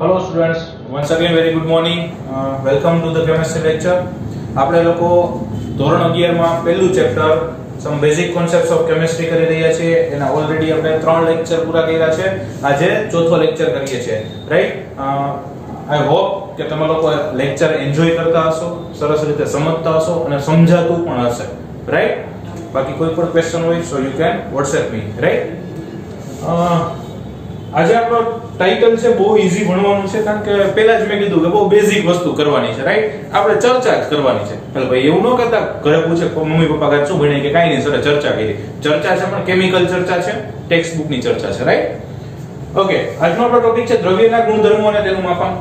Hello students, once again very good morning. Welcome to the chemistry lecture. આપણે લોકો ધોરણ 11 માં પહેલું chapter some basic concepts of chemistry કરી રહ્યા છીએ. એના ઓલરેડી આપણે 3 લેક્ચર પૂરા કર્યા છે. આજે ચોથો લેક્ચર કરીએ છીએ. રાઈટ? I hope કે તમે લોકો લેક્ચર એન્જોય કરતા હશો, સરસ રીતે સમજતા હશો અને સમજાતું પણ હશે. રાઈટ? બાકી કોઈ પણ ક્વેશ્ચન હોય so you can WhatsApp me. Right? આજે આપણો ટાઇટલ છે બહુ ઈઝી ભણવાનું છે કારણ કે પહેલા જ મેં કીધું કે બહુ બેઝિક વસ્તુ કરવાની છે. રાઈટ? આપણે ચર્ચા જ કરવાની છે. એટલે ભાઈ એવું ન કરતા ઘરે પૂછે મમ્મી પપ્પા કાંઈ શું ભણ્યા કે કાંઈ નહીં સર ચર્ચા કરી. ચર્ચા છે પણ કેમિકલ ચર્ચા છે, ટેક્સ્ટ બુક ની ચર્ચા છે. રાઈટ? ઓકે, આજનો આપણો ટોપિક છે દ્રવ્યના ગુણધર્મો અને તેનું માપન.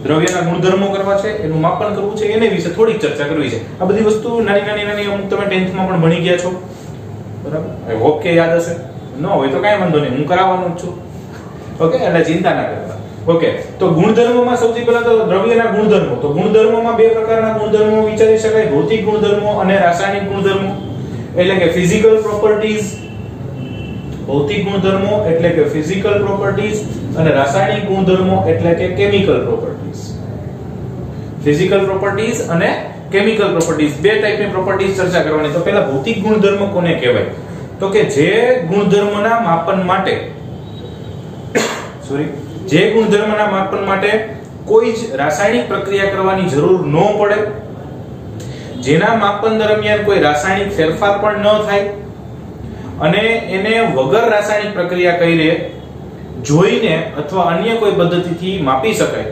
દ્રવ્યના ગુણધર્મો કરવા છે, એનું માપન કરવું છે, એને વિશે થોડીક ચર્ચા કરવી છે. આ બધી વસ્તુ નાની અમુક તમે 10th માં પણ ભણી ગયા છો. બરાબર? આઈ હોપ કે યાદ હશે. ન હોય તો કાંઈ વાંધો નહીં, હું કરાવવાનો જ છું. ઓકે, એટલે ચિંતા ના કરતા. ઓકે, તો ગુણધર્મોમાં સૌથી પહેલા તો દ્રવ્યના ગુણધર્મો. તો ગુણધર્મોમાં બે પ્રકારના ગુણધર્મો વિચારી શકાય: ભૌતિક ગુણધર્મો અને રાસાયણિક ગુણધર્મો. એટલે કે ફિઝિકલ પ્રોપર્ટીઝ, ભૌતિક ગુણધર્મો એટલે કે ફિઝિકલ પ્રોપર્ટીઝ અને રાસાયણિક ગુણધર્મો એટલે કે કેમિકલ પ્રોપર્ટીઝ. ફિઝિકલ પ્રોપર્ટીઝ અને કેમિકલ પ્રોપર્ટીઝ, બે ટાઈપની પ્રોપર્ટીઝ ચર્ચા કરવાની. તો પહેલા ભૌતિક ગુણધર્મો કોને કહેવાય? તો કે જે ગુણધર્મના માપન માટે કોઈ જ રાસાયણિક પ્રક્રિયા કરવાની જરૂર ન પડે, જેના માપન દરમિયાન કોઈ રાસાયણિક ફેરફાર પણ ન થાય અને એને વગર રાસાયણિક પ્રક્રિયા કરીને જોઈને અથવા અન્ય કોઈ પદ્ધતિથી માપી શકાય,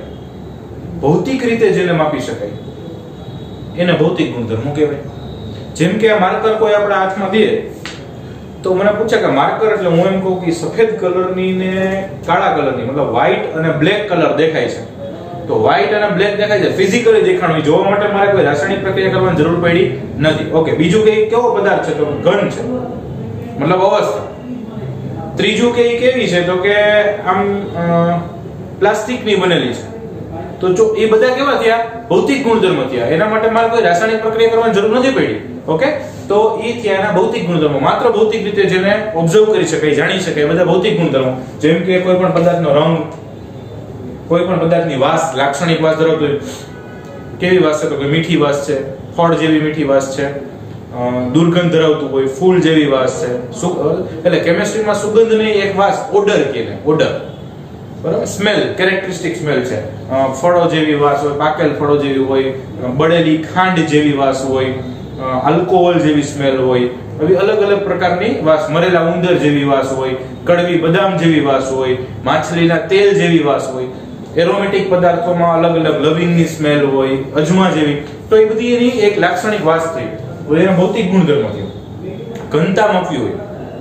ભૌતિક રીતે જેને માપી શકાય, એને ભૌતિક ગુણધર્મો કહેવાય. જેમ કે આ માર્કર કોઈ આપણા હાથમાં દે તો મને પૂછે કે માર્કર એટલે હું એમ કહું કે સફેદ કલરની ને કાળા કલરની, મતલબ વ્હાઈટ અને બ્લેક કલર દેખાય છે. તો વ્હાઈટ અને બ્લેક દેખાય છે, ફિઝિકલી દેખાણું, જોવા માટે મારે કોઈ રાસાયણિક પ્રક્રિયા કરવાની જરૂર પડી નથી. ઓકે, બીજું કે કેવો પદાર્થ છે? તો ઘન છે, મતલબ અવસ્થા. ત્રીજું કે કેવી છે? તો કે આમ પ્લાસ્ટિકની બનેલી છે. તો જો એ બધા કેવા થયા? ભૌતિક ગુણધર્મ થયા. એના માટે મારે કોઈ રાસાયણિક પ્રક્રિયા કરવાની જરૂર નથી પડી. ઓકે, તો એ થયાના ભૌતિક ગુણધર્મો. માત્ર ભૌતિક રીતે જેને ઓબ્ઝર્વ કરી શકાય, જાણી શકાય, બધા ભૌતિક ગુણધર્મો. જેમ કે કોઈ પણ પદાર્થનો રંગ, કોઈ પણ પદાર્થની વાસ, લાક્ષણિક વાસ ધરાવતો હોય. કેવી વાસ છે? તો કે મીઠી વાસ છે, ફળ જેવી મીઠી વાસ છે, દુર્ગંધ ધરાવતું હોય, ફૂલ જેવી વાસ છે. એટલે કેમિસ્ટ્રીમાં સુગંધને એક વાસ ઓડર કહેવાય. ઓડર, બરાબર? સ્મેલ, કેરેક્ટરિસ્ટિક સ્મેલ છે. ફળો જેવી વાસ હોય, પાકેલ ફળો જેવી હોય, બળેલી ખાંડ જેવી વાસ હોય, આલ્કોહોલ જેવી સ્મેલ હોય, આવી અલગ અલગ પ્રકારની વાસ, મરેલા ઉંદર જેવી વાસ હોય, કડવી બદામ જેવી વાસ હોય, માછલીના તેલ જેવી વાસ હોય, એરોમેટિક પદાર્થોમાં અલગ અલગ લવિંગની સ્મેલ હોય, અજમા જેવી. તો એ બધી એની એક લાક્ષણિક વાસ થઈ. એના ભૌતિક ગુણધર્મો થયો. ઘનતા માપવી હોય,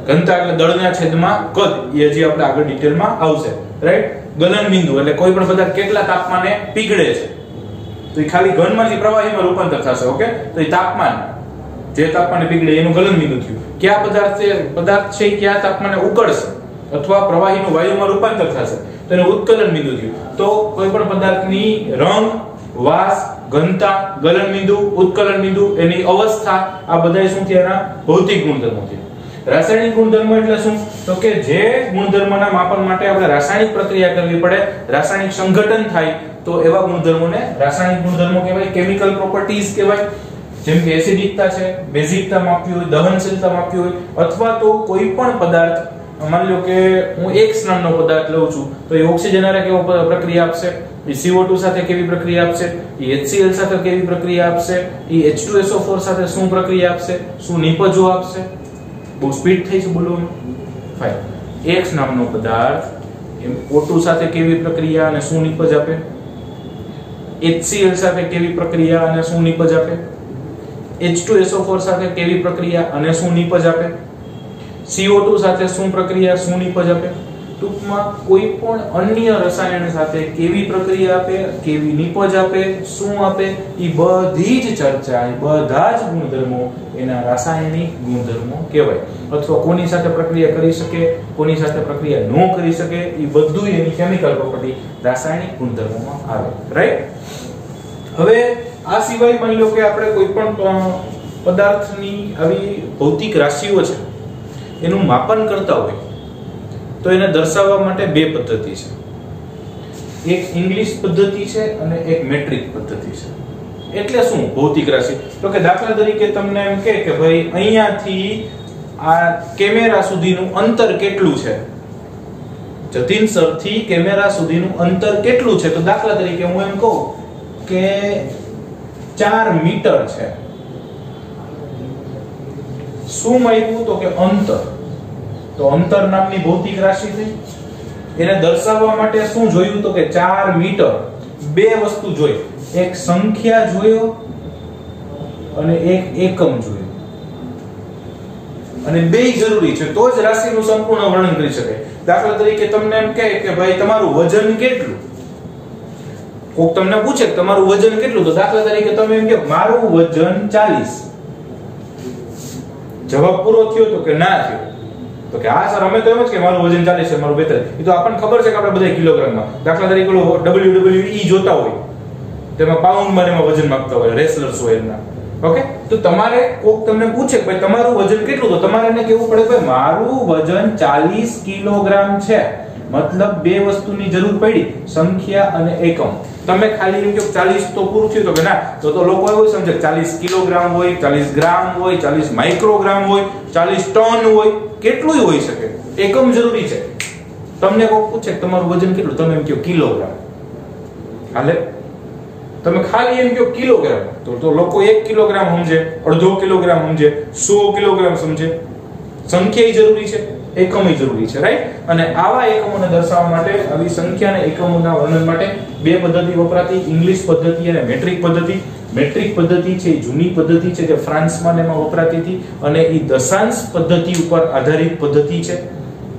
ઘનતા એટલે દળના છેદમાં કદ, એ હજી આપણે આગળ ડિટેલમાં આવશે. રાઈટ? ગલન બિંદુ એટલે કોઈ પણ પદાર્થ કેટલા તાપમાને પીગળે છે, તો એ ખાલી ઘનમાંથી પ્રવાહીમાં રૂપાંતર થશે. ઓકે, તો એ તાપમાન, જે તાપમાને પીગળે એનું ગલન બિંદુ થયું. કયા પદાર્થ છે કયા તાપમાને ઉકળશે અથવા પ્રવાહીનું વાયુમાં રૂપાંતર થશે તો એનું ઉત્કલન બિંદુ થયું. તો કોઈ પણ પદાર્થની રંગ, વાસ, ઘનતા, ગલન બિંદુ, ઉત્કલન બિંદુ, એની અવસ્થા, આ બધા શું થયા? ભૌતિક ગુણધર્મો થયા. રાસાયણિક ગુણધર્મો એટલે શું? તો કે જે ગુણધર્મના માપન માટે આપણે રાસાયણિક પ્રક્રિયા કરવી પડે, રાસાયણિક સંઘટન થાય, તો એવા ગુણધર્મોને રાસાયણિક ગુણધર્મો કહેવાય, કેમિકલ પ્રોપર્ટીઝ કહેવાય. જેમ કે એસિડિકતા છે, બેઝિકતા માપવી હોય, દહનશીલતા માપવી હોય, અથવા તો કોઈ પણ પદાર્થ, માની લો કે હું X નામનો પદાર્થ લઉં છું, તો એ ઓક્સિજન હારે કેવો પ્રક્રિયા આપશે, એ CO2 સાથે કેવી પ્રક્રિયા આપશે, એ HCl સાથે કેવી પ્રક્રિયા આપશે, એ H2SO4 સાથે શું પ્રક્રિયા આપશે, શું નિપજો આપશે. બહુ સ્પીડ થઈ છે બોલવામાં. ફાઇન. X નામનો પદાર્થ O2 સાથે કેવી પ્રક્રિયા અને શું નિપજ આપે, HCl સાથે કેવી પ્રક્રિયા અને શું નિપજ આપે, H2SO4 સાથે કેવી પ્રક્રિયા અને શું નિપજ આપે, CO2 સાથે શું પ્રક્રિયા, શું નિપજ આપે. ટૂંકમાં કોઈ પણ અન્ય રસાયણ સાથે કેવી પ્રક્રિયા આપે, કેવી નિપજ આપે, શું આપે, એ બધી જ ચર્ચા, એ બધા જ ગુણધર્મો એના રાસાયણિક ગુણધર્મો કહેવાય. અથવા કોની સાથે પ્રક્રિયા કરી શકે, કોની સાથે પ્રક્રિયા ન કરી શકે, એ બધું એની કેમિકલ પ્રોપર્ટી રાસાયણિક ગુણધર્મોમાં આવે. રાઈટ? હવે આ સિવાય માની લો કે આપણે કોઈ પણ પદાર્થની આવી ભૌતિક રાશિઓ છે એનું માપન કરતા હોય તો એને દર્શાવવા માટે બે પદ્ધતિ છે. એક ઇંગ્લિશ પદ્ધતિ છે અને એક મેટ્રિક પદ્ધતિ છે. એટલે શું ભૌતિક રાશિ? તો કે દાખલા તરીકે તમને એમ કે ભાઈ અહીંયાથી આ કેમેરા સુધીનું અંતર કેટલું છે, જતીનસરથી કેમેરા સુધીનું અંતર કેટલું છે? તો દાખલા તરીકે હું એમ કહું કે 4 મીટર છે. શું મળ્યું? તો કે અંતર. તો અંતર નામની ભૌતિક રાશિ થઈ. એને દર્શાવવા માટે શું જોયું? તો કે 4 મીટર. બે વસ્તુ જોઈ, એક સંખ્યા જોયો અને એક એકમ જોયો, અને બેય જરૂરી છે તો જ રાશિનું સંપૂર્ણ વર્ણન કરી શકાય. દાખલા તરીકે તમને એમ કહે કે ભાઈ તમારું વજન કેટલું, કોક તમને પૂછે કે તમારું વજન કેટલું, તો દાખલા તરીકે તમે એમ કહો મારું વજન 40. જવાબ પૂરો થયો તો કે ના થયો? તો કે હા સર અમે તો એમ જ કે મારું વજન 40 છે, મારું 42. એ તો આપણને ખબર છે કે આપણે બધા કિલોગ્રામમાં, દાખલા તરીકે WWE જોતા હોય તેમાં પાઉન્ડમાં એમાં વજન માપતા હોય, રેસલર્સ હોય એના. ઓકે, તો તમારે કોક તમને પૂછે કે ભાઈ તમારું વજન કેટલું, તો તમારે એને કહેવું પડે ભાઈ મારું વજન 40 કિલોગ્રામ છે. મતલબ બે વસ્તુની જરૂર પડી, સંખ્યા અને એકમ. તમે ખાલી એમ કહો 40 તો પૂરું થયું, તો કે ના, તો લોકો એવું સમજે 40 કિલોગ્રામ હોય, 40 ગ્રામ હોય, 40 માઇક્રોગ્રામ હોય, 40 ટન હોય, કેટલુંય હોઈ શકે. એકમ જરૂરી છે. તમને કોક પૂછે તમારું વજન કેટલું, તમે એમ કહો કિલોગ્રામ. હાલે, તમે ખાલી એમ કહો કિલોગ્રામ, તો લોકો 1 કિલોગ્રામ સમજે, અડધો કિલોગ્રામ સમજે, 100 કિલોગ્રામ સમજે. સંખ્યા જરૂરી છે, એકમ જરૂરી છે, રાઈટ? અને આવા એકમોને દર્શાવવા માટે, આવી સંખ્યા અને એકમોના વર્ણન માટે બે પદ્ધતિ વપરાતી, ઇંગ્લિશ પદ્ધતિ અને મેટ્રિક પદ્ધતિ. મેટ્રિક પદ્ધતિ છે જૂની પદ્ધતિ છે જે ફ્રાન્સમાં ને એમાં વપરાતી હતી, અને એ દશાંશ પદ્ધતિ ઉપર આધારિત પદ્ધતિ છે.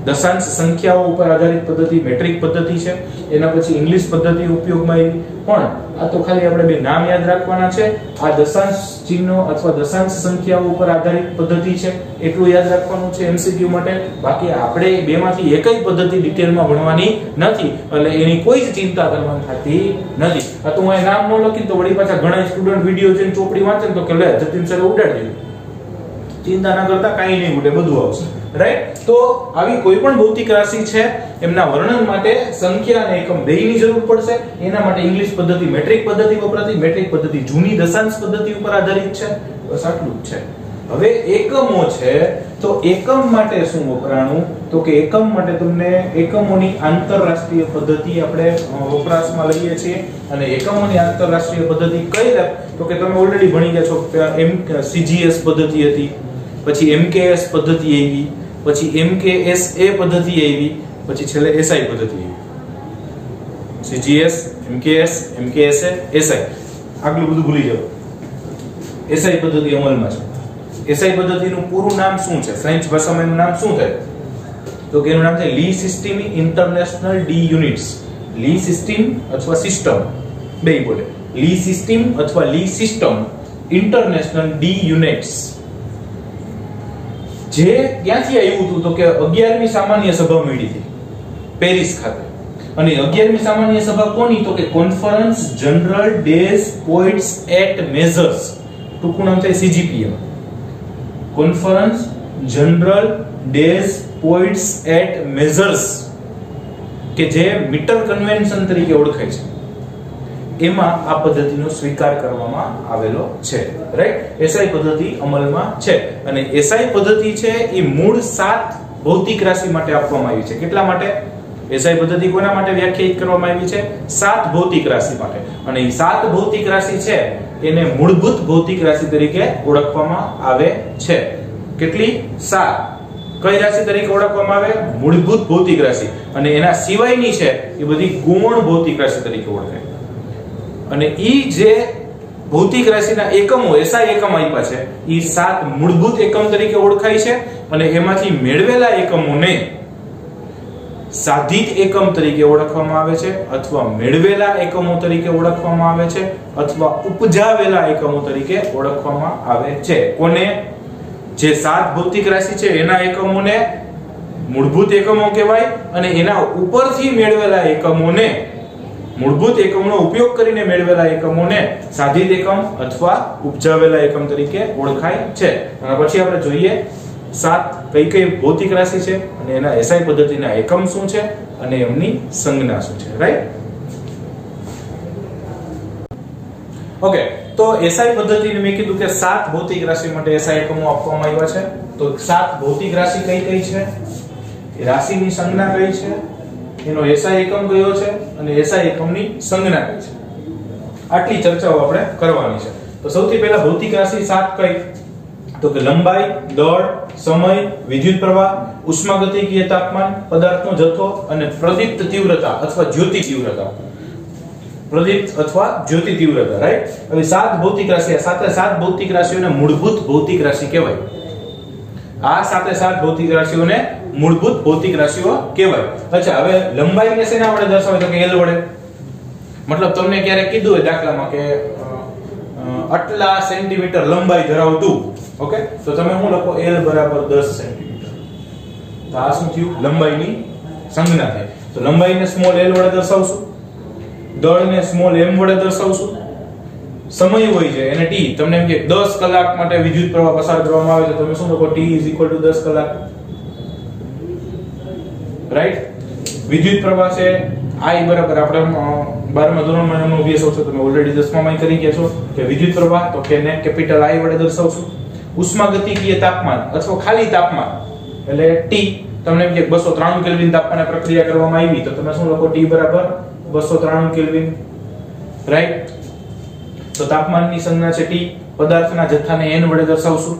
દશાંશ સંખ્યાઓ ઉપર આધારિત પદ્ધતિ મેટ્રિક પદ્ધતિ છે. એના પછી ઇંગ્લિશ પદ્ધતિ ઉપયોગમાં આવી. પણ આ તો ખાલી આપણે બે નામ યાદ રાખવાના છે. આ દશાંશ ચિહ્નો અથવા દશાંશ સંખ્યાઓ ઉપર આધારિત પદ્ધતિ છે, એટલું યાદ રાખવાનું છે એમસીક્યુ માટે. બાકી આપણે બેમાંથી એકય પદ્ધતિ ડિટેલમાં ભણવાની નથી, એટલે એની કોઈ જ ચિંતા કરવાની થતી નથી. આ તો હું નામ ન લખી તો વળી પાછા ઘણા સ્ટુડન્ટ વિડિયો જોઈને ચોપડી વાંચે તો કે લે જતીન સરે ઉડાડી દીધું. ચિંતા ના કરતા કાઈ નહીં ઉડે, બધું આવશે, રાઈટ? તો આવી કોઈ પણ ભૌતિક રાશિ છે એમના વર્ણન માટે સંખ્યા અને એકમ બેયની જરૂર પડશે. એના માટે ઇંગ્લિશ પદ્ધતિ મેટ્રિક પદ્ધતિ વપરાતી. મેટ્રિક પદ્ધતિ જૂની દશાંશ પદ્ધતિ ઉપર આધારિત છે. બસ આટલું જ છે. હવે એકમો છે, તો એકમ માટે શું વપરાણું? તો કે એકમ માટે તમને એકમોની આંતરરાષ્ટ્રીય પદ્ધતિ આપણે વપરાશમાં લઈએ છીએ. અને એકમોની આંતરરાષ્ટ્રીય પદ્ધતિ કઈ? તો કે તમે ઓલરેડી ભણી ગયા છો. સીજીએસ પદ્ધતિ હતી, પછી એમકેએસ પદ્ધતિ આવી, પછી એમકેએસએ પદ્ધતિ આવી, પછી છેલ્લે એસઆઈ પદ્ધતિ આવી. CGS, MKS, MKSA, SI. આગલું બધું ભૂલી જાઓ. એસઆઈ પદ્ધતિ અમલમાં છે. એસઆઈ પદ્ધતિનું પૂરું નામ શું છે? ફ્રેન્ચ ભાષામાં એનું નામ શું થાય? તો કે એનું નામ છે લી સિસ્ટમ ઇન્ટરનેશનલ ડી યુનિટ્સ. લી સિસ્ટમ અથવા સિસ્ટમ બેય બોલે. લી સિસ્ટમ અથવા લી સિસ્ટમ ઇન્ટરનેશનલ ડી યુનિટ્સ. જે ક્યાંથી આવ્યું હતું? તો કે 11મી સામાન્ય સભા મળી હતી પેરિસ ખાતે. અને 11મી સામાન્ય સભા કોની? તો કે conference general des points et measures. ટૂંકું નામ છે CGPM. Conference general des points et measures, કે જે મીટર કન્વેન્શન તરીકે ઓળખાય છે. એમાં આ પદ્ધતિનો સ્વીકાર કરવામાં આવેલો છે, રાઈટ? એસઆઈ પદ્ધતિ અમલમાં છે. અને એસઆઈ પદ્ધતિ છે એ મૂળ 7 ભૌતિક રાશિ માટે આપવામાં આવી છે. કેટલા માટે? એસઆઈ પદ્ધતિ કોના માટે વ્યાખ્યાયિત કરવામાં આવી છે? 7 ભૌતિક રાશિ માટે. અને એ 7 ભૌતિક રાશિ છે એને મૂળભૂત ભૌતિક રાશિ તરીકે ઓળખવામાં આવે છે. કેટલી? 7. કઈ રાશિ તરીકે ઓળખવામાં આવે? મૂળભૂત ભૌતિક રાશિ. અને એના સિવાયની છે એ બધી ગૌણ ભૌતિક રાશિ તરીકે ઓળખાય. અને ઈ જે ભૌતિક રાશિના એકમો એસઆઈ એકમ આપ્યા છે ઈ 7 મૂળભૂત એકમ તરીકે ઓળખાય છે. અને એમાંથી મેળવેલા એકમોને સાધિત એકમ તરીકે ઓળખવામાં આવે છે, અથવા મેળવેલા એકમો તરીકે ઓળખવામાં આવે છે, અથવા ઉપજાવેલા એકમો તરીકે ઓળખવામાં આવે છે. કોને? જે 7 ભૌતિક રાશિ છે એના એકમોને મૂળભૂત એકમો કહેવાય, અને એના ઉપરથી મેળવેલા એકમોને, મૂળભૂત એકમનો ઉપયોગ કરીને મેળવેલા એકમોને સાધિત એકમ અથવા ઉપજાવેલા એકમ તરીકે ઓળખાય છે. અને પછી આપણે જોઈએ 7 કઈ ભૌતિક રાશિ છે અને એના એસઆઈ પદ્ધતિના એકમ શું છે અને એમની સંજ્ઞા શું છે, રાઈટ? ઓકે, તો એસઆઈ પદ્ધતિને મેં કીધું કે 7 ભૌતિક રાશિ માટે એસઆઈ એકમો આપવામાં આવ્યા છે. તો 7 ભૌતિક રાશિ કઈ કઈ છે, એ રાશિની સંજ્ઞા કઈ છે, એનો એસઆઈ એકમ કયો છે અને એસઆઈ એકમની સંજ્ઞા કઈ છે, આટલી ચર્ચાઓ આપણે કરવાની છે. તો સૌથી પહેલા ભૌતિક રાશિ 7 કઈ, તો કે લંબાઈ, દળ, સમય, વિદ્યુત પ્રવાહ, ઉષ્માગતિકીય તાપમાન, પદાર્થનો જથ્થો અને પ્રદીપ્ત તીવ્રતા અથવા જ્યોતિ તીવ્રતા. પ્રદીપ્ત અથવા જ્યોતિ તીવ્રતા, રાઈટ. હવે 7 ભૌતિક રાશિ, સાથે 7 ભૌતિક રાશિઓને મૂળભૂત ભૌતિક રાશિ કહેવાય. આ સાથે 7 ભૌતિક રાશિઓને મૂળભૂત ભૌતિક રાશિઓ કહેવાય. અચ્છા, હવે લંબાઈને શેના વડે દર્શાવે, તો કે L વડે. મતલબ તમને ક્યારેક કીધું હોય દાખલામાં કે આટલા સેન્ટીમીટર લંબાઈ ધરાવતું, ઓકે, તો તમે શું લખો, L બરાબર 10 સેન્ટીમીટર. તો આ શું થયું, લંબાઈની સંજ્ઞા થાય. તો લંબાઈને સ્મોલ l વડે દર્શાવશું, દળને સ્મોલ m વડે દર્શાવશું, સમય હોય છે એને t. તમને એમ કે 10 કલાક માટે વિદ્યુત પ્રવાહ પસાર કરવામાં આવે છે, તમે શું લખો, t = 10 કલાક, રાઈટ. વિદ્યુત પ્રવાહ છે I બરાબર, આપણે 12મા ધોરણમાં એનો અભ્યાસ આવશે, તમે ઓલરેડી 10મામાં કરી ગયા છો કે વિદ્યુત પ્રવાહ, તો કે ને કેપિટલ I વડે દર્શાવશું. ઉષ્માગતિકીય તાપમાન અથવા ખાલી તાપમાન એટલે T, તમને એમ કે 293 કેલ્વિન તાપમાને પ્રક્રિયા કરવામાં આવી, તો તમે શું લખો, T બરાબર 293 કેલ્વિન, રાઈટ. તો તાપમાનની સંજ્ઞા છે T. પદાર્થના જથ્થાને n વડે દર્શાવશું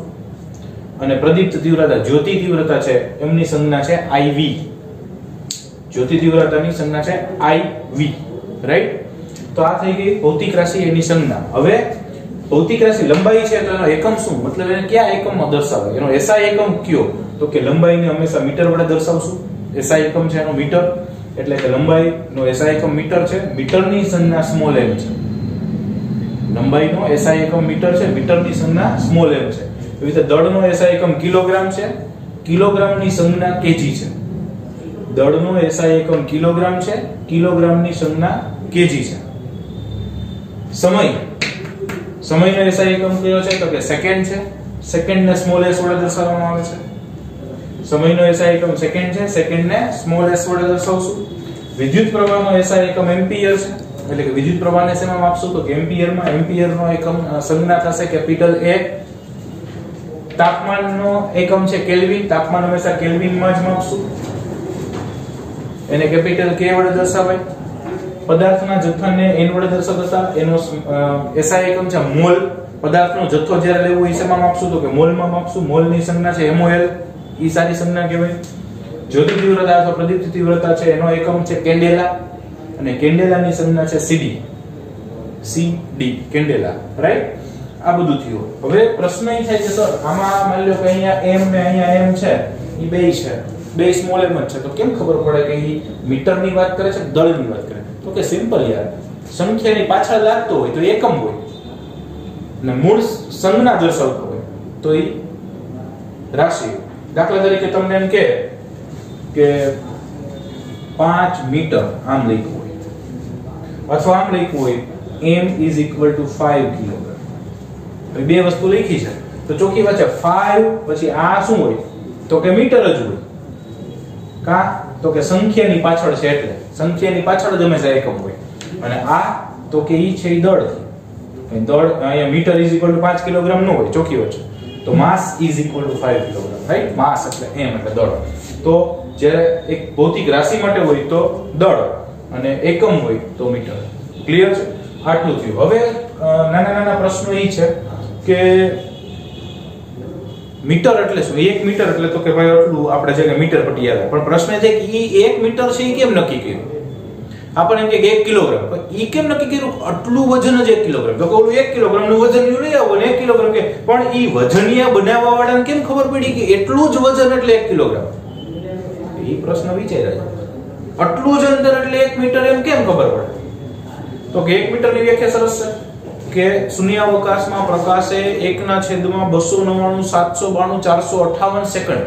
અને પ્રદીપ્ત તીવ્રતા, જ્યોતિ તીવ્રતા છે એમની સંજ્ઞા છે IV. જ્યોતિ તીવ્રતાની સંજ્ઞા છે IV, રાઈટ. તો આ થઈ ગઈ ભૌતિક રાશિ એની સંજ્ઞા. હવે ભૌતિક રાશિ લંબાઈ છે, તો એનો એકમ શું, મતલબ એને કયા એકમમાં દર્શાવે, એનો એસઆઈ એકમ કયો, તો કે લંબાઈને હંમેશા મીટર વડે દર્શાવશું. એસઆઈ એકમ છે એનો મીટર, એટલે કે લંબાઈનો એસઆઈ એકમ મીટર છે. મીટરની સંજ્ઞા સ્મોલ m છે. લંબાઈનો એસઆઈ એકમ મીટર છે, મીટરની સંજ્ઞા સ્મોલ m છે. એવી રીતે દળનો એસઆઈ એકમ કિલોગ્રામ છે, કિલોગ્રામની સંજ્ઞા kg છે. દળનો એસઆઈ એકમ કિલોગ્રામ છે, કિલોગ્રામની સંજ્ઞા kg છે. સમય, સમયનો એસઆઈ એકમ કયો છે, તો કે સેકન્ડ છે. સેકન્ડને સ્મોલ s વડે દર્શાવવામાં આવે છે. સમયનો એસઆઈ એકમ સેકન્ડ છે, સેકન્ડને સ્મોલ s વડે દર્શાવશું. વિદ્યુત પ્રવાહનો એસઆઈ એકમ એમ્પિયર છે, એટલે કે વિદ્યુત પ્રવાહને શેમાં માપશું, તો કે એમ્પિયરમાં. એમ્પિયરનો એકમ સંજ્ઞા થશે કેપિટલ A. તાપમાનનો એકમ છે કેલ્વિન, તાપમાન હંમેશા કેલ્વિનમાં જ માપશું, એને કેપિટલ K વડે દર્શાવાય. પદાર્થના જથ્થાને n વડે દર્શાવતા, એનો એસઆઈ એકમ છે મોલ. પદાર્થનો જથ્થો જ્યારે લેવો હોય શેમાં માપશું, તો કે મોલમાં માપશું. મોલની સંજ્ઞા છે mol, ઈ સારી સંજ્ઞા કહેવાય. જ્યોતિ તીવ્રતા અથવા પ્રદીપ્ત તીવ્રતા છે એનો એકમ છે કેન્ડેલા, અને કેન્ડેલાની સંજ્ઞા છે CD, કેન્ડેલા, રાઈટ. આ બધું થયું. હવે પ્રશ્ન એ થાય કે સર આમાં માની લો કે અહીંયા m ને અહીંયા m છે, ઈ બે છે, બે સ્મોલ m છે, તો કેમ ખબર પડે કે ઈ મીટરની વાત કરે છે કે દળની વાત કરે? તો કે સિમ્પલ યાર, સંખ્યાની પાછળ લાગતો હોય તો એકમ હોય, અને મૂળ સંજ્ઞા દર્શાવતો હોય તો ઈ રાશિ. દાખલા તરીકે તમને એમ કે 5 મીટર આમ લખ્યું હોય, અથવા આમ લખ્યું હોય m = 5 કિલોગ્રામ. બે વસ્તુ લખી છે, તો ચોખ્ખી વાત છે 5 પછી આ શું હોય, તો કે મીટર જ હોય. કા તો કે સંખ્યાની પાછળ છે, એટલે સંખ્યાની પાછળ જ હંમેશા એકમ હોય. અને આ તો કે ઈ છે દળ. દળ અહીંયા મીટર = 5 કિલોગ્રામ નો હોય, ચોખ્ખી વાત છે. તો માસ = 5 કિલોગ્રામ, રાઈટ. માસ એટલે m એટલે દળ. તો જ્યારે એક ભૌતિક રાશિ માટે હોય તો દળ અને એકમ હોય તો મીટર. ક્લિયર છે? આટલું થયું. હવે નાના નાના પ્રશ્નો એ છે કે મીટર એટલે શું? 1 મીટર એટલે તો કે ભાઈ આટલું આપણે જે મીટર પટી આવે, પણ પ્રશ્ન છે કે ઈ 1 મીટર છે ઈ કેમ નક્કી કર્યું? આપણે એમ કે 1 કિલોગ્રામ, પણ ઈ કેમ નક્કી કર્યું આટલું વજન જ 1 કિલોગ્રામ? તો ઓલું 1 કિલોગ્રામ નું વજન લઈ આવો ને 1 કિલોગ્રામ કે, પણ ઈ વજનિયા બનાવવા વાળાને કેમ ખબર પડી કે એટલું જ વજન એટલે 1 કિલોગ્રામ? ઈ પ્રશ્ન વિચાર્યા છે. આટલું જ અંતર એટલે 1 મીટર એમ કેમ ખબર પડે? તો કે 1 મીટરની વ્યાખ્યા સરસ છે કે શૂન્યાવકાશમાં પ્રકાશે 1/299,792,458 સેકન્ડ.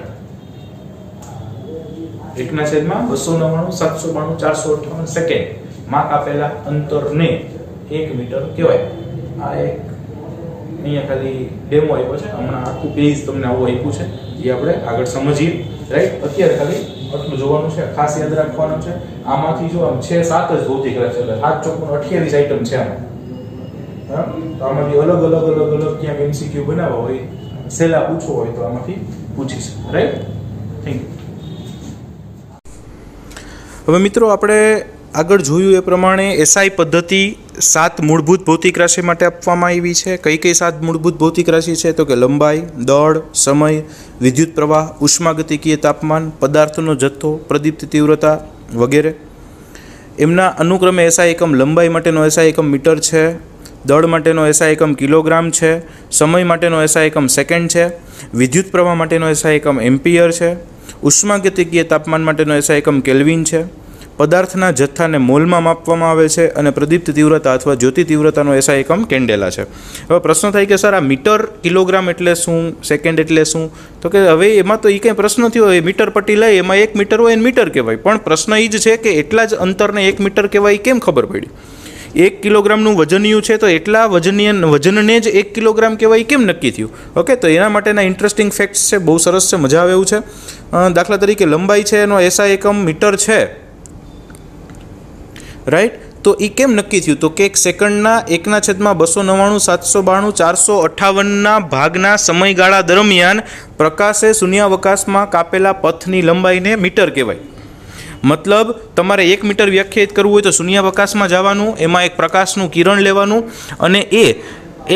1/299,792,458 સેકન્ડ માં કાપેલા અંતરને 1 મીટર કહેવાય. આ એક અહીંયા ખાલી ડેમો આપ્યો છે, હમણાં આખું પેજ તમને આવું આપ્યું છે, એ આપણે આગળ સમજીએ, રાઈટ. અત્યારે ખાલી આટલું જોવાનું છે, ખાસ યાદ રાખવાનું છે. આમાંથી જો આમ 6-7 જ ભૌતિક રાશિ, એટલે 7 ચોક 28 આઈટમ છે આમાં. હા, તો આમાંથી અલગ અલગ અલગ અલગ ક્યાંક એમસીક્યુ બનાવવા હોય, સહેલા પૂછવો હોય તો આમાંથી પૂછીશ. Right, thank you. હવે મિત્રો આપણે આગળ જોયું એ પ્રમાણે એસઆઈ પદ્ધતિ 7 મૂળભૂત ભૌતિક રાશિ માટે આપવામાં આવી છે. કઈ કઈ 7 મૂળભૂત ભૌતિક રાશિ છે? તો કે લંબાઈ, દળ, સમય, વિદ્યુત પ્રવાહ, ઉષ્માગતિકીય તાપમાન, પદાર્થનો જથ્થો, પ્રદીપ્ત તીવ્રતા વગેરે. એમના અનુક્રમે એસઆઈ એકમ લંબાઈ માટેનો એસઆઈ એકમ મીટર છે, દળ માટેનો એસઆઈ એકમ કિલોગ્રામ છે, સમય માટેનો એસઆઈ એકમ સેકન્ડ છે, વિદ્યુત પ્રવાહ માટેનો એસઆઈ એકમ એમ્પિયર છે, ઉષ્માગતિકીય તાપમાન માટેનો એસઆઈ એકમ કેલ્વિન છે, પદાર્થના જથ્થાને મોલમાં માપવામાં આવે છે અને પ્રદીપ્ત તીવ્રતા અથવા જ્યોતિ તીવ્રતાનો એસઆઈ એકમ કેન્ડેલા છે. હવે પ્રશ્ન થાય કે સર આ મીટર કિલોગ્રામ એટલે શું, સેકન્ડ એટલે શું? તો કે હવે એમાં તો એ કંઈ પ્રશ્ન થયો, એ મીટર પટ્ટી લઈ એમાં 1 મીટર હોય એને મીટર કહેવાય, પણ પ્રશ્ન એ જ છે કે એટલા જ અંતરને 1 મીટર કહેવાય કેમ ખબર પડી? 1 કિલોગ્રામનું વજનિયું છે તો એટલા વજનને જ 1 કિલોગ્રામ કહેવાય કેમ નક્કી થયું? ઓકે, તો એના માટેના ઇન્ટરેસ્ટિંગ ફેક્ટ્સ છે, બહુ સરસ છે, મજા આવે એવું છે. દાખલા તરીકે લંબાઈ છે એનો એસઆઈ એકમ મીટર છે, રાઈટ. તો એ કેમ નક્કી થયું? તો કે 1 સેકન્ડના 1/299,792,458 ભાગના સમયગાળા દરમિયાન પ્રકાશે શૂન્યાવકાશમાં કાપેલા પથની લંબાઈને મીટર કહેવાય. મતલબ તમારે 1 મીટર વ્યાખ્યાયિત કરવું હોય તો શૂન્યાવકાશમાં જવાનું, એમાં એક પ્રકાશનું કિરણ લેવાનું અને એ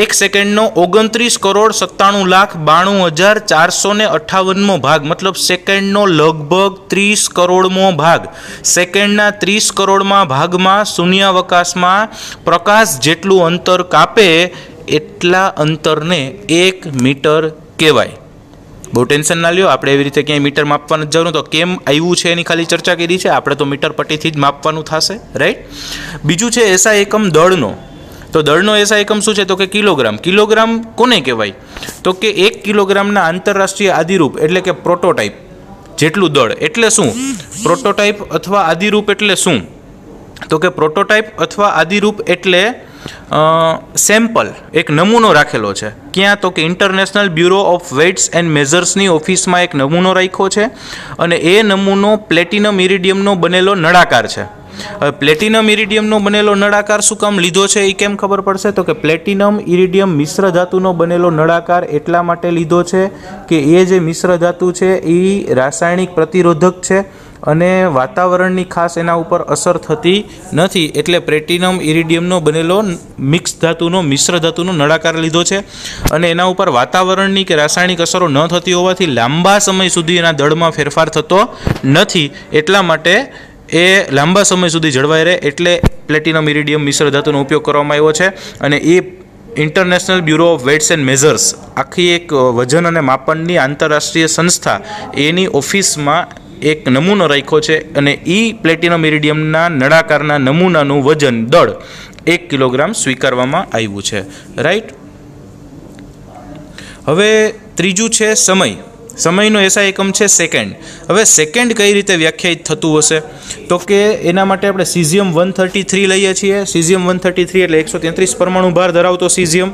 1 સેકન્ડનો 29,97,92,458મો ભાગ, મતલબ સેકન્ડનો લગભગ 30 કરોડમો ભાગ, સેકન્ડના 30 કરોડમાં ભાગમાં શૂન્યાવકાશમાં પ્રકાશ જેટલું અંતર કાપે એટલા અંતરને 1 મીટર કહેવાય. બહુ ટેન્શન ના લ્યો, આપણે એવી રીતે ક્યાંય મીટર માપવાનું જ જરૂર, તો કેમ આવ્યું છે એની ખાલી ચર્ચા કરી છે. આપણે તો મીટર પટ્ટીથી જ માપવાનું થશે, રાઈટ. બીજું છે એસઆઈ એકમ દળનો. તો દળનો એસઆઈ એકમ શું છે? તો કે કિલોગ્રામ. કિલોગ્રામ કોને કહેવાય? તો કે 1 કિલોગ્રામના આંતરરાષ્ટ્રીય આદિરૂપ એટલે કે પ્રોટોટાઇપ જેટલું દળ. એટલે શું પ્રોટોટાઇપ અથવા આદિરૂપ એટલે શું? તો કે પ્રોટોટાઇપ અથવા આદિરૂપ એટલે સેમ્પલ, એક નમૂનો રાખેલો છે. ક્યાં? તો કે international bureau of weights and મેઝર્સની ઓફિસમાં એક નમૂનો રાખ્યો છે અને એ નમૂનો પ્લેટિનમ ઇરિડિયમનો બનેલો નળાકાર છે. હવે પ્લેટિનમ ઇરિડિયમનો બનેલો નળાકાર શું કામ લીધો છે એ કેમ ખબર પડશે? તો કે પ્લેટિનમ ઇરિડિયમ મિશ્ર ધાતુનો બનેલો નળાકાર એટલા માટે લીધો છે કે એ જે મિશ્ર ધાતુ છે એ રાસાયણિક પ્રતિરોધક છે અને વાતાવરણની ખાસ એના ઉપર અસર થતી નથી, એટલે પ્લેટિનમ ઇરિડિયમનો બનેલો મિક્સ ધાતુનો મિશ્ર ધાતુનો નળાકાર લીધો છે અને એના ઉપર વાતાવરણની કે રાસાયણિક અસરો ન થતી હોવાથી લાંબા સમય સુધી એના દળમાં ફેરફાર થતો નથી, એટલા માટે એ લાંબા સમય સુધી જળવાઈ રહે એટલે પ્લેટિનમ ઇરિડિયમ મિશ્ર ધાતુનો ઉપયોગ કરવામાં આવ્યો છે. અને એ international bureau of weights and measures, આખી એક વજન અને માપનની આંતરરાષ્ટ્રીય સંસ્થા, એની ઓફિસમાં એક નમૂનો રાખ્યો છે અને એ પ્લેટિનમ ઇરિડિયમના નળાકારના નમૂનાનું વજન દળ 1 કિલોગ્રામ સ્વીકારવામાં આવ્યું છે, રાઈટ. હવે ત્રીજું છે સમય. સમયનો એસઆઈ એકમ છે સેકન્ડ. હવે સેકન્ડ કઈ રીતે વ્યાખ્યાયિત થતું હશે? તો કે એના માટે આપણે સીઝિયમ 133 લઈએ છીએ. સીઝિયમ 133 એટલે 133 પરમાણુ ભાર ધરાવતો સીઝિયમ.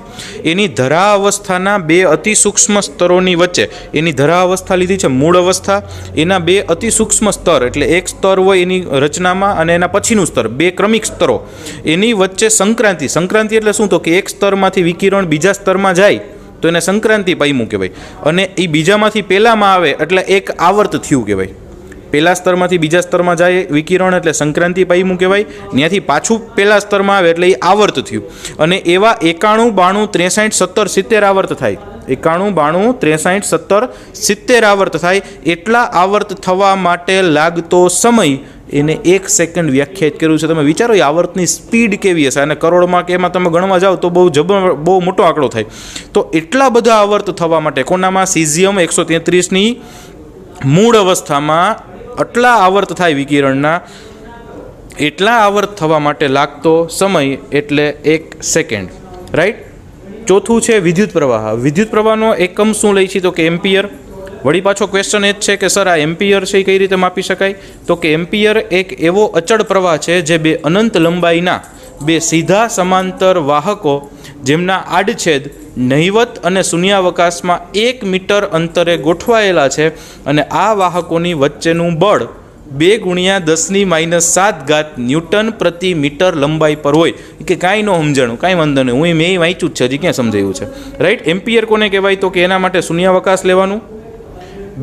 એની ધરા અવસ્થાના 2 અતિ સૂક્ષ્મ સ્તરોની વચ્ચે, એની ધરા અવસ્થા લીધી છે મૂળ અવસ્થા, એના 2 અતિ સૂક્ષ્મ સ્તર એટલે એક સ્તર હોય એની રચનામાં અને એના પછીનું સ્તર, 2 ક્રમિક સ્તરો, એની વચ્ચે સંક્રાંતિ. સંક્રાંતિ એટલે શું? તો કે એક સ્તરમાંથી વિકિરણ બીજા સ્તરમાં જાય તો એને સંક્રાંતિ પામ્યું કહેવાય અને એ બીજામાંથી પહેલામાં આવે એટલે એક આવર્ત થયું કહેવાય. પહેલા સ્તરમાંથી બીજા સ્તરમાં જાય વિકિરણ એટલે સંક્રાંતિ પામ્યું કહેવાય, ત્યાંથી પાછું પહેલા સ્તરમાં આવે એટલે એ આવર્ત થયું. અને એવા 91, 92, 63, 17, 70 આવર્ત થાય. 91, 92, 63, 17, 70 આવર્ત થાય. એટલા આવર્ત થવા માટે લાગતો સમય એને 1 સેકન્ડ વ્યાખ્યાયિત કર્યું છે. તમે વિચારો એ આવર્તની સ્પીડ કેવી હશે, અને કરોડમાં કે એમાં તમે ગણવા જાઓ તો બહુ મોટો આંકડો થાય. તો એટલા બધા આવર્ત થવા માટે કોનામાં? સીઝિયમ 133ની મૂળ અવસ્થામાં આટલા આવર્ત થાય વિકિરણના, એટલા આવર્ત થવા માટે લાગતો સમય એટલે 1 સેકન્ડ, રાઈટ. ચોથું છે વિદ્યુત પ્રવાહ. વિદ્યુત પ્રવાહનો એકમ શું લઈ છે? તો કે એમ્પિયર. વળી પાછો ક્વેશ્ચન એ જ છે કે સર આ એમ્પિયર છે એ કઈ રીતે માપી શકાય? તો કે એમ્પિયર એક એવો અચળ પ્રવાહ છે જે 2 અનંત લંબાઈના 2 સીધા સમાંતર વાહકો જેમના આડછેદ નહિવત અને શૂન્યાવકાશમાં 1 મીટર અંતરે ગોઠવાયેલા છે અને આ વાહકોની વચ્ચેનું બળ 2 × 10⁻⁷ ન્યૂટન પ્રતિ મીટર લંબાઈ પર હોય કે કાંઈ ન સમજાણું, કાંઈ વાંધો નહીં, હું મેં વાંચ્યું જ છે, હજી ક્યાં સમજાયું છે, રાઈટ. એમ્પિયર કોને કહેવાય? તો કે એના માટે શૂન્યાવકાશ લેવાનું,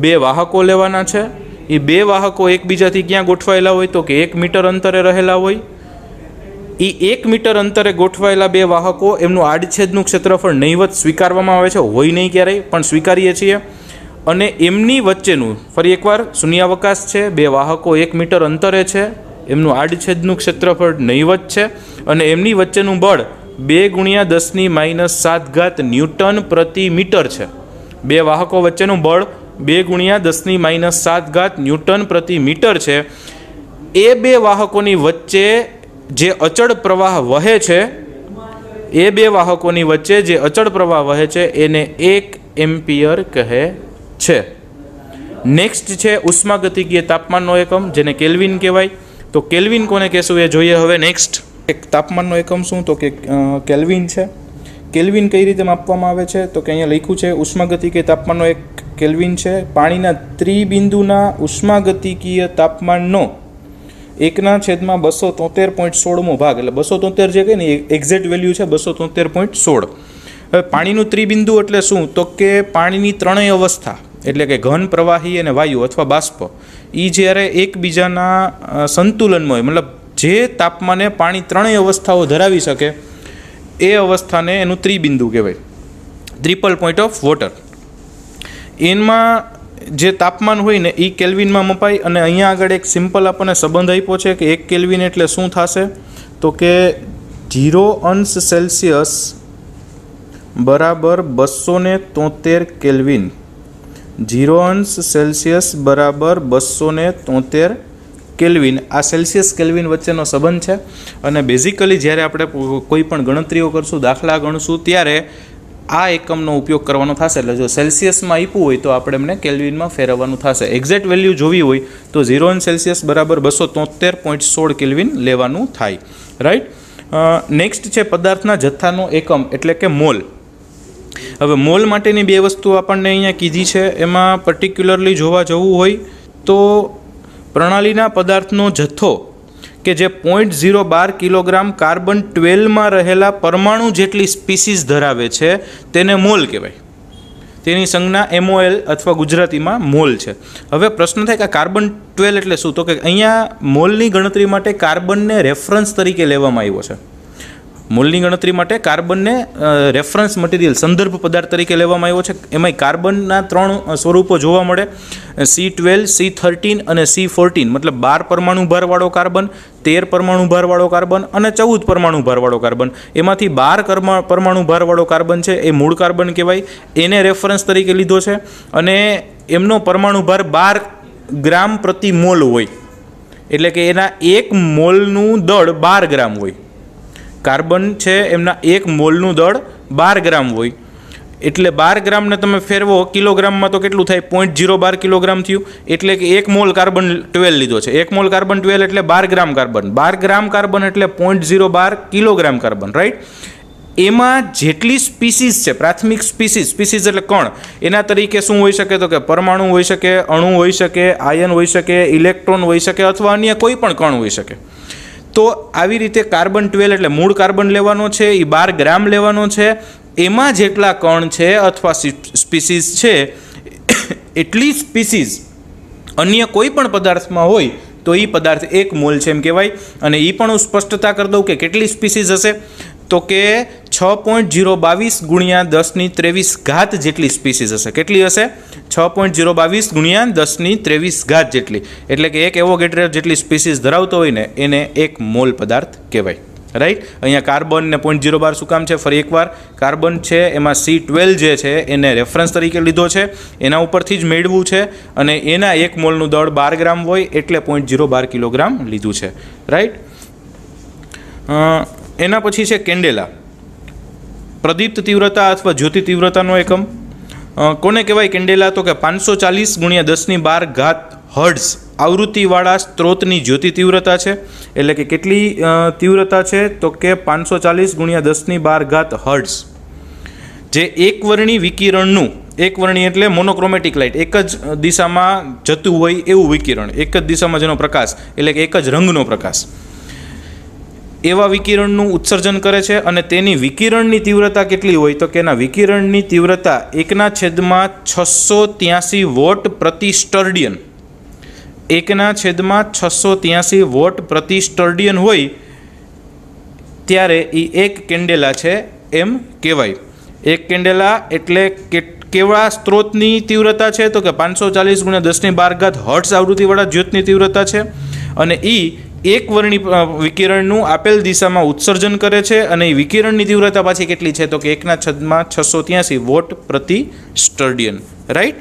2 વાહકો લેવાના છે. એ 2 વાહકો એકબીજાથી ક્યાં ગોઠવાયેલા હોય? તો કે 1 મીટર અંતરે રહેલા હોય. એ 1 મીટર અંતરે ગોઠવાયેલા 2 વાહકો, એમનું આડછેદનું ક્ષેત્રફળ નહીવત સ્વીકારવામાં આવે છે, હોય નહીં ક્યારેય, પણ સ્વીકારીએ છીએ. અને એમની વચ્ચેનું, ફરી એકવાર, શૂન્યાવકાશ છે, 2 વાહકો 1 મીટર અંતરે છે, એમનું આડછેદનું ક્ષેત્રફળ નહીવત છે, અને એમની વચ્ચેનું બળ 2 × 10⁻⁷ ન્યૂટન પ્રતિ મીટર છે. 2 વાહકો વચ્ચેનું બળ 2 × 10⁻⁷ ન્યૂટન પ્રતિ મીટર છે. એ 2 વાહકોની વચ્ચે જે અચળ પ્રવાહ વહે છે, એ 2 વાહકોની વચ્ચે જે અચળ પ્રવાહ વહે છે એને 1 એમ્પિયર કહે છે. નેક્સ્ટ છે ઉષ્માગતિકીય તાપમાનનો એકમ, જેને કેલ્વિન કહેવાય. તો કેલ્વિન કોને કહેશું એ જોઈએ હવે. નેક્સ્ટ એક તાપમાનનો એકમ શું? તો કે કેલ્વિન છે. કેલ્વિન કઈ રીતે માપવામાં આવે છે? તો કે અહીંયા લખ્યું છે ઉષ્માગતિકીય તાપમાનનો એક કેલ્વિન છે. પાણીના ત્રિબિંદુના ઉષ્માગતિકીય તાપમાનનો 1/273.16 ભાગ, એટલે 273 જે કહે ને એક્ઝેક્ટ વેલ્યુ છે 273.16. હવે પાણીનું ત્રિબિંદુ એટલે શું? તો કે પાણીની ત્રણેય અવસ્થા, એટલે કે ઘન, પ્રવાહી અને વાયુ અથવા બાષ્પ, એ જ્યારે એકબીજાના સંતુલનમાં હોય, મતલબ જે તાપમાને પાણી ત્રણેય અવસ્થાઓ ધરાવી શકે એ અવસ્થાને એનું ત્રિબિંદુ કહેવાય. Triple point of water. એમાં જે તાપમાન હોય ને એ કેલ્વિનમાં મપાય. અને અહીંયા આગળ એક સિમ્પલ આપણને સંબંધ આપ્યો છે કે 1 કેલ્વિન એટલે શું થશે? તો કે 0°C બરાબર 273 કેલ્વિન. 0°C બરાબર 273 કેલ્વિન. આ સેલ્સિયસ કેલ્વિન વચ્ચેનો સંબંધ છે. અને બેઝિકલી જ્યારે આપણે કોઈ પણ ગણતરીઓ કરશું, દાખલા ગણશું, ત્યારે આ એકમનો ઉપયોગ કરવાનો થશે. એટલે જો સેલ્સિયસમાં આપ્યું હોય તો આપણે એમને કેલ્વિનમાં ફેરવવાનું થશે. એક્ઝેક્ટ વેલ્યુ જોવી હોય તો 0°C બરાબર 273.16 કેલ્વિન લેવાનું થાય, રાઈટ. નેક્સ્ટ છે પદાર્થના જથ્થાનો એકમ, એટલે કે મોલ. હવે મોલ માટેની 2 વસ્તુ આપણને અહીંયા કીધી છે. એમાં પર્ટિક્યુલરલી જોવા જવું હોય તો પ્રણાલીના પદાર્થનો જથ્થો કે જે 0.012 કિલોગ્રામ કાર્બન 12માં રહેલા પરમાણુ જેટલી સ્પીસીસ ધરાવે છે તેને મોલ કહેવાય. તેની સંજ્ઞા MOL અથવા ગુજરાતીમાં મોલ છે. હવે પ્રશ્ન થાય કે કાર્બન 12 એટલે શું? તો કે અહીંયા મોલની ગણતરી માટે કાર્બનને રેફરન્સ તરીકે લેવામાં આવ્યો છે. મોલની ગણતરી માટે કાર્બનને રેફરન્સ મટીરિયલ, સંદર્ભ પદાર્થ તરીકે લેવામાં આવ્યો છે. એમાંય કાર્બનના 3 સ્વરૂપો જોવા મળે, C12, C13 અને C14, મતલબ 12 પરમાણુ ભારવાળો કાર્બન, 13 પરમાણુ ભારવાળો કાર્બન અને 14 પરમાણુ ભારવાળો કાર્બન. એમાંથી 12 પરમાણુ ભારવાળો કાર્બન છે એ મૂળ કાર્બન કહેવાય. એને રેફરન્સ તરીકે લીધો છે અને એમનો પરમાણુ ભાર 12 ગ્રામ પ્રતિ મોલ હોય, એટલે કે એના 1 મોલનું દળ 12 ગ્રામ હોય. કાર્બન છે એમના 1 મોલનું દળ 12 ગ્રામ હોય. એટલે 12 ગ્રામને તમે ફેરવો કિલોગ્રામમાં તો કેટલું થાય? 0.012 કિલોગ્રામ થયું. એટલે કે 1 મોલ કાર્બન 12 લીધો છે. 1 મોલ કાર્બન 12 એટલે 12 ગ્રામ કાર્બન. 12 ગ્રામ કાર્બન એટલે 0.012 કિલોગ્રામ કાર્બન, રાઈટ. એમાં જેટલી સ્પીસીસ છે, પ્રાથમિક સ્પીસીસ એટલે કણ, એના તરીકે શું હોઈ શકે? તો કે પરમાણુ હોઈ શકે, અણુ હોઈ શકે, આયન હોઈ શકે, ઇલેક્ટ્રોન હોઈ શકે અથવા અન્ય કોઈ પણ કણ હોઈ શકે. તો આવી રીતે કાર્બન 12 એટલે મૂળ કાર્બન લેવાનો છે, એ 12 ગ્રામ લેવાનો છે. એમાં જેટલા કણ છે અથવા સ્પીસીસ છે એટલી સ્પીસીસ અન્ય કોઈ પણ પદાર્થમાં હોય તો એ પદાર્થ 1 મોલ છે એમ કહેવાય. અને એ પણ હું સ્પષ્ટતા કરી દઉં કે કેટલી સ્પીસીસ હશે? તો કે 6.022 × 10⁻23 જેટલી સ્પીસીસ હશે. કેટલી હશે? 6.022 × 10⁻23 જેટલી. એટલે કે 1 એવોગેડ્રો જેટલી સ્પીસીસ ધરાવતો હોય ને એને 1 મોલ પદાર્થ કહેવાય, રાઈટ. અહીંયા કાર્બન ને 0.012 શું કામ છે? ફરી એકવાર, કાર્બન છે એમાં C12 જે છે એને રેફરન્સ તરીકે લીધો છે, એના ઉપરથી જ મેળવું છે. અને એના 1 મોલનું દળ 12 ગ્રામ હોય એટલે 0.012 કિલોગ્રામ લીધું છે, રાઈટ. એના પછી છે કેન્ડેલા, પ્રદીપ્ત તીવ્રતા અથવા જ્યોતિ તીવ્રતાનો એકમ. કોને કહેવાય કેન્ડેલા? તો કે 540 × 10⁻12 હર્ટ્ઝ આવૃત્તિવાળા સ્ત્રોતની જ્યોતિ તીવ્રતા છે. એટલે કે કેટલી તીવ્રતા છે? તો કે 540 × 10⁻12 હર્ટ્ઝ. જે એકવર્ણી વિકિરણનું એકવર્ણી એટલે મોનોક્રોમેટિક લાઇટ, એક જ દિશામાં જતું હોય એવું વિકિરણ, એક જ દિશામાં જેનો પ્રકાશ એટલે કે એક જ રંગનો પ્રકાશ, એવા વિકિરણનું ઉત્સર્જન કરે છે. અને તેની વિકિરણની તીવ્રતા કેટલી હોય તો કે એના વિકિરણની તીવ્રતા 1/683 વોટ પ્રતિ સ્ટર્ડિયન, 1/683 વોટ પ્રતિ સ્ટર્ડિયન હોય ત્યારે એ એક કેન્ડેલા છે એમ કહેવાય. એક કેન્ડેલા એટલે કેવા સ્ત્રોતની તીવ્રતા છે તો કે 540 × 10⁻12 હર્ટ્ઝ આવૃત્તિવાળા જ્યોતની તીવ્રતા છે. અને એ એક વર્ણી વિકિરણનું આપેલ દિશામાં ઉત્સર્જન કરે છે. અને એ વિકિરણની તીવ્રતા પાછી કેટલી છે તો કે 1/683 વોટ પ્રતિ સ્ટર્ડિયન. રાઈટ.